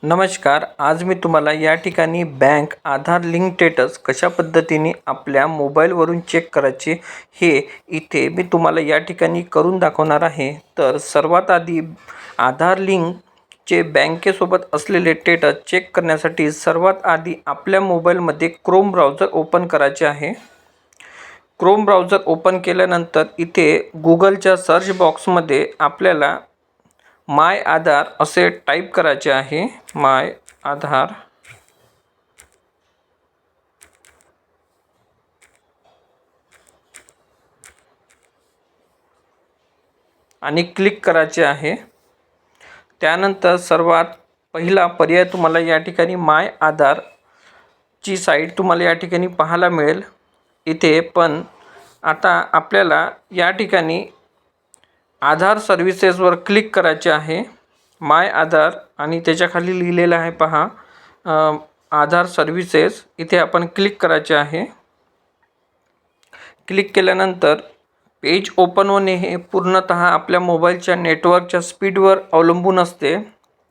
नमस्कार. आज मी तुम्हाला या ठिकाणी बँक आधार लिंक स्टेटस कशा पद्धतीने आपल्या मोबाईलवरून चेक करायचे हे इथे मी तुम्हाला या ठिकाणी करून दाखवणार आहे. तर सर्वात आधी आधार लिंकचे बँकेसोबत असलेले स्टेटस चेक करण्यासाठी सर्वात आधी आपल्या मोबाईलमध्ये क्रोम ब्राउझर ओपन करायचे आहे. क्रोम ब्राउझर ओपन केल्यानंतर इथे गुगलच्या सर्च बॉक्समध्ये आपल्याला माय आधार असे टाईप करायचे आहे. माय आधार आणि क्लिक करायचे आहे. त्यानंतर सर्वात पहिला पर्याय तुम्हाला या ठिकाणी माय आधारची साईट तुम्हाला या ठिकाणी पाहायला मिळेल इथे. पण आता आपल्याला या ठिकाणी आधार सर्व्हिसेसवर क्लिक करायचे आहे. माय आधार आणि त्याच्याखाली लिहिलेलं आहे पहा आधार सर्व्हिसेस. इथे आपण क्लिक करायचे आहे. क्लिक केल्यानंतर पेज ओपन होणे हे पूर्णतः आपल्या मोबाईलच्या नेटवर्कच्या स्पीडवर अवलंबून असते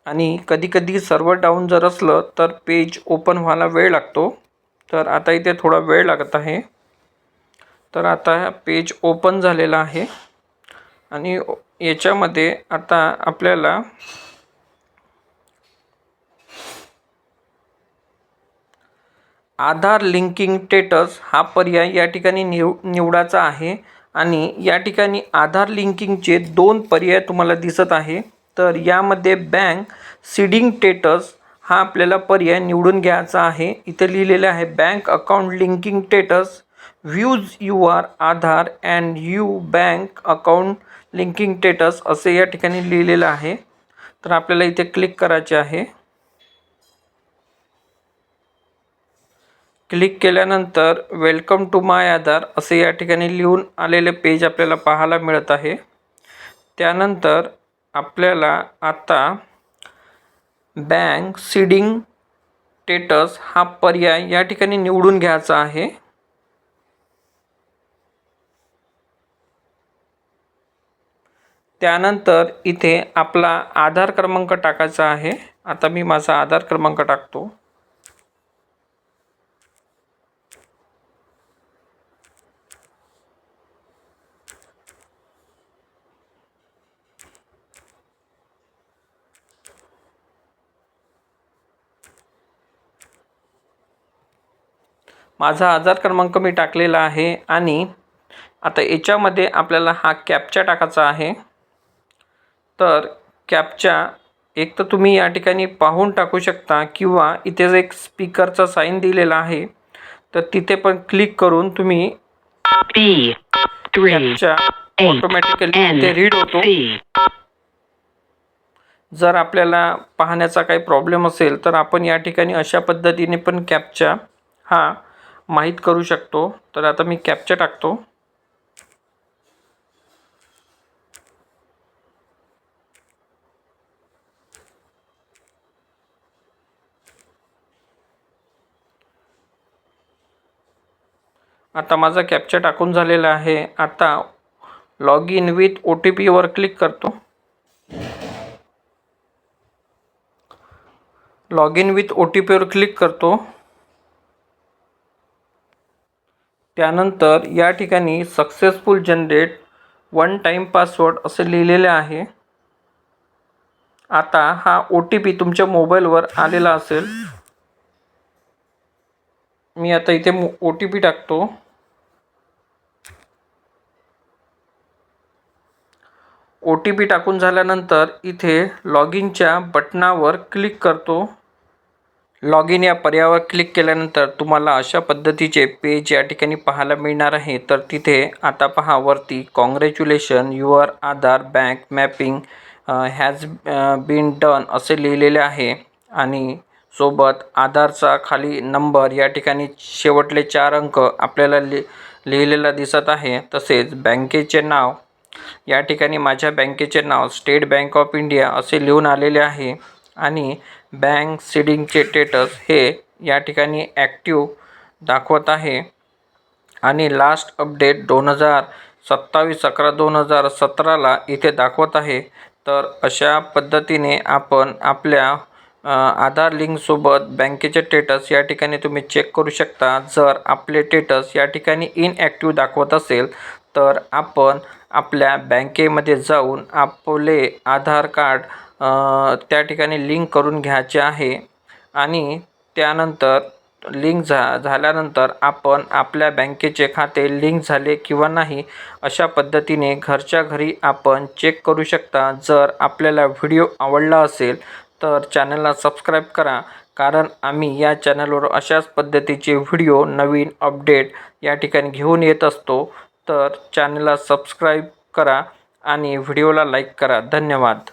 आणि कधीकधी सर्व्हर डाऊन जर असलं तर पेज ओपन व्हायला वेळ लागतो. तर आता इथे थोडा वेळ लागत आहे. तर आता पेज ओपन झालेला आहे आणि याच्यामध्ये आता आपल्याला आधार लिंकिंग स्टेटस हा पर्याय या ठिकाणी निवडायचा आहे. आणि या ठिकाणी आधार लिंकिंगचे 2 पर्याय तुम्हाला दिसत आहे. तर यामध्ये बँक सीडिंग स्टेटस हा आपल्याला पर्याय निवडून घ्यायचा आहे. इथे लिहिलेलं आहे bank account linking status views your Aadhaar and you bank account linking status असे या ठिकाणी लिहिलेलं आहे. तर आपल्याला इथे क्लिक करायचे आहे. क्लिक केल्यानंतर वेलकम टू माय आधार असे या ठिकाणी लिहून आलेले पेज आपल्याला पाहायला मिळत आहे. त्यानंतर आपल्याला आता बँक सीडिंग स्टेटस हा पर्याय या ठिकाणी निवडून घ्यायचा आहे. त्यानंतर इथे आपला आधार क्रमांक टाकायचा आहे. आता मी माझा आधार क्रमांक टाकतो. माझा आधार क्रमांक मी टाकलेला आहे आणि आता याच्यामध्ये आपल्याला हा कॅप्चा टाकायचा आहे. तर कॅप्चा एक तर तुम्ही या ठिकाणी पाहून टाकू शकता किंवा इथे एक स्पीकरचा साईन दिलेला आहे तर तिथे पण क्लिक करून तुम्ही कॅप्चा ऑटोमॅटिकली इथे रीड होतो. जर आपल्याला पाहण्याचा काही प्रॉब्लेम असेल तर आपण या ठिकाणी अशा पद्धतीने पण कॅप्चा हा माहीत करू शकतो. तर आता मी कॅप्चा टाकतो. आता माझा कॅप्चा टाकून झालेला आहे. आता लॉग इन विथ OTP वर क्लिक करतो. लॉग इन विथ OTP वर क्लिक करतो. त्यानंतर या ठिकाणी successful generate one time password असे लिहिलेले आहे. आता हा OTP तुमच्या मोबाईलवर आलेला असेल. मी आता इथे OTP टाकतो. OTP टाकून झाल्यानंतर इथे लॉग इनच्या बटनावर क्लिक करतो. लॉग इन या पर्यायावर क्लिक केल्यानंतर तुम्हाला अशा पद्धतीचे पेज या ठिकाणी पाहायला मिळणार आहे. तर तिथे आता पहा वरती congratulation your Aadhaar bank mapping has been done असे लिहिलेले आहे आणि सोबत आधारचा खाली नंबर या ठिकाणी शेवटले 4 अंक आपल्याला लिहिलेला दिसत आहे. तसेच बँकेचे नाव या ठिकाणी माझ्या बँकेचे नाव स्टेट बँक ऑफ इंडिया असे लिहून आलेले आहे आणि बँक सीडिंगचे स्टेटस हे या ठिकाणी ॲक्टिव्ह दाखवत आहे आणि लास्ट अपडेट 27/11/2017 इथे दाखवत आहे. तर अशा पद्धतीने आपण आपल्या आधार लिंकसोबत बँकेचे स्टेटस या ठिकाणी तुम्ही चेक करू शकता. जर आपले स्टेटस या ठिकाणी इनॲक्टिव्ह दाखवत असेल तर आपण आपल्या बँकेमध्ये जाऊन आपले आधार कार्ड त्या ठिकाणी लिंक करून घ्यायचे आहे आणि त्यानंतर लिंक झाल्यानंतर आपण आपल्या बँकेचे खाते लिंक झाले किंवा नाही अशा पद्धतीने घरच्या घरी आपण चेक करू शकता. जर आपल्याला व्हिडिओ आवडला असेल तर चॅनलला सबस्क्राईब करा, कारण आम्ही या चॅनलवर अशाच पद्धतीचे व्हिडिओ नवीन अपडेट या ठिकाणी घेऊन येत असतो. तर चॅनलला सबस्क्राईब करा आणि व्हिडिओला लाईक करा. धन्यवाद.